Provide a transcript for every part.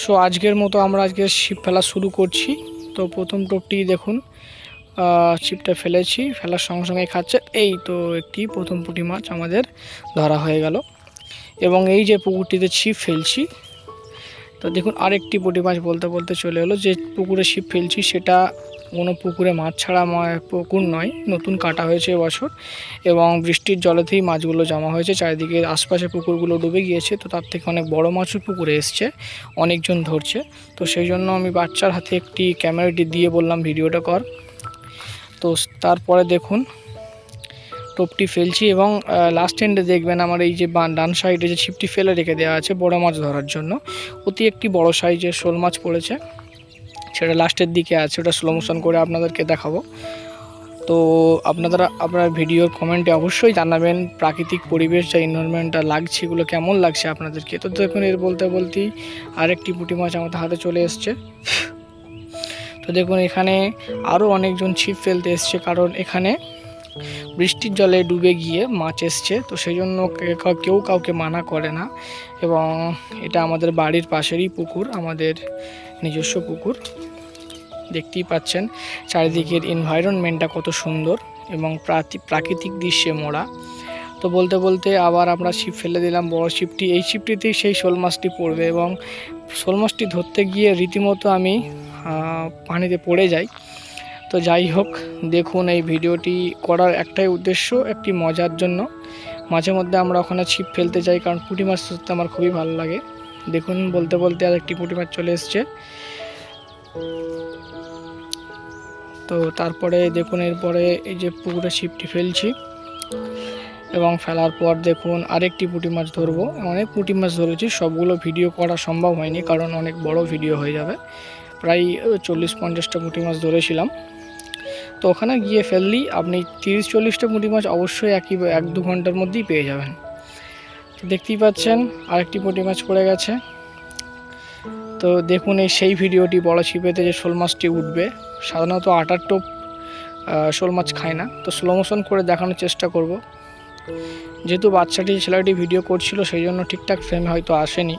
So আজকের মতো আমরা আজকে ছিপ ফেলা শুরু করছি। তো প্রথম টোপটি দেখুন, ছিপটা ফেলেছি, ফেলার সঙ্গে সঙ্গে খাচ্ছে। এই তো একটি প্রথম পুঁটি মাছ আমাদের ধরা হয়ে গেল। এবং এই যে পুকুরটিতে ছিপ ফেলছি, তো দেখুন আরেকটি পুঁটি মাছ বলতে বলতে চলে এলো। যে পুকুরে ছিপ ফেলছি সেটা কোনো পুকুরে মাছ ছাড়া পুকুর নয়, নতুন কাটা হয়েছে এবছর, এবং বৃষ্টির জলেতেই মাছগুলো জমা হয়েছে। চারিদিকে আশপাশে পুকুরগুলো ডুবে গিয়েছে, তো তার থেকে অনেক বড় মাছও পুকুরে এসছে, অনেকজন ধরছে। তো সেই জন্য আমি বাচ্চার হাতে একটি ক্যামেরাটি দিয়ে বললাম ভিডিওটা কর। তো তারপরে দেখুন টোপটি ফেলছি, এবং লাস্ট এন্ডে দেখবেন আমার এই যে ডান সাইডে যে ছিপটি ফেলে রেখে দেওয়া আছে বড় মাছ ধরার জন্য, অতি একটি বড় সাইজের শোল মাছ পড়েছে, সেটা লাস্টের দিকে আছে। ওটা স্লো মোশন করে আপনাদেরকে দেখাবো। তো আপনার ভিডিওর কমেন্টে অবশ্যই জানাবেন প্রাকৃতিক পরিবেশ যা এনভায়রনমেন্টটা লাগছে এগুলো কেমন লাগছে আপনাদেরকে। তো দেখুন এর বলতে বলতেই আরেকটি পুঁটি মাছ আমাদের হাতে চলে এসছে। তো দেখুন এখানে আরও অনেকজন ছিপ ফেলতে এসছে, কারণ এখানে বৃষ্টির জলে ডুবে গিয়ে মাছ এসছে। তো সেই জন্য কেউ কাউকে মানা করে না, এবং এটা আমাদের বাড়ির পাশেরই পুকুর, আমাদের নিজস্ব পুকুর। দেখতেই পাচ্ছেন চারিদিকের এনভায়রনমেন্টটা কত সুন্দর এবং প্রাকৃতিক দৃশ্যে মোড়া। তো বলতে বলতে আবার আমরা ছিপ ফেলে দিলাম, বড় ছিপটি। এই ছিপটিতেই সেই শোল মাছটি পড়বে, এবং শোল মাছটি ধরতে গিয়ে রীতিমতো আমি পানিতে পড়ে যাই। তো যাই হোক, দেখুন এই ভিডিওটি করার একটাই উদ্দেশ্য, একটি মজার জন্য। মাঝে মধ্যে আমরা ওখানে ছিপ ফেলতে যাই, কারণ পুঁটি মাছ ধরতে আমার খুবই ভালো লাগে। দেখুন বলতে বলতে আর একটি পুঁটি মাছ চলে এসছে। তো তারপরে দেখুন এরপরে এই যে পুকুরে ছিপটি ফেলছি, এবং ফেলার পর দেখুন আরেকটি পুঁটি মাছ ধরবো। অনেক পুঁটি মাছ ধরেছি, সবগুলো ভিডিও করা সম্ভব হয়নি, কারণ অনেক বড় ভিডিও হয়ে যাবে। প্রায় 40-50টা পুঁটি মাছ ধরেছিলাম। তো ওখানে গিয়ে ফেললেই আপনি 30-40টা পুঁটি মাছ অবশ্যই 1-2 ঘন্টার মধ্যেই পেয়ে যাবেন। তো দেখতেই পাচ্ছেন আরেকটি পুঁটি মাছ পড়ে গেছে। তো দেখুন এই সেই ভিডিওটি, বড় ছিপেতে যে শোল মাছটি উঠবে। সাধারণত আটার টোপ শোল মাছ খায় না, তো স্লো মোশন করে দেখানোর চেষ্টা করব। যেহেতু ছেলেটি ভিডিও করছিল, সেই জন্য ঠিকঠাক ফ্রেমে হয়তো আসেনি।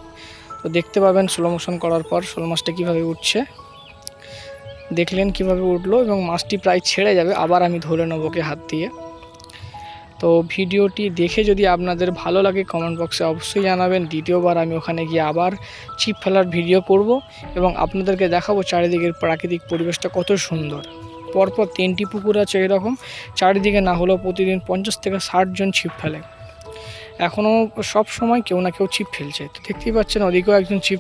তো দেখতে পাবেন স্লো মোশন করার পর শোল মাছটা কীভাবে উঠছে। দেখলেন কিভাবে উঠলো, এবং মাছটি প্রায় ছেড়ে যাবে, আবার আমি ধরে নেবো ওকে হাত দিয়ে। তো ভিডিওটি দেখে যদি আপনাদের ভালো লাগে কমেন্ট বক্সে অবশ্যই জানাবেন। দ্বিতীয়বার আমি ওখানে গিয়ে আবার ছিপ ফেলার ভিডিও করব, এবং আপনাদেরকে দেখাবো চারিদিকের প্রাকৃতিক পরিবেশটা কত সুন্দর। পরপর 3টি পুকুর আছে এরকম, চারিদিকে না হলেও প্রতিদিন 50 থেকে 60 জন ছিপ ফেলে। এখনও সব সময় কেউ না কেউ ছিপ ফেলছে। তো দেখতেই পাচ্ছেন ওদিকেও একজন ছিপ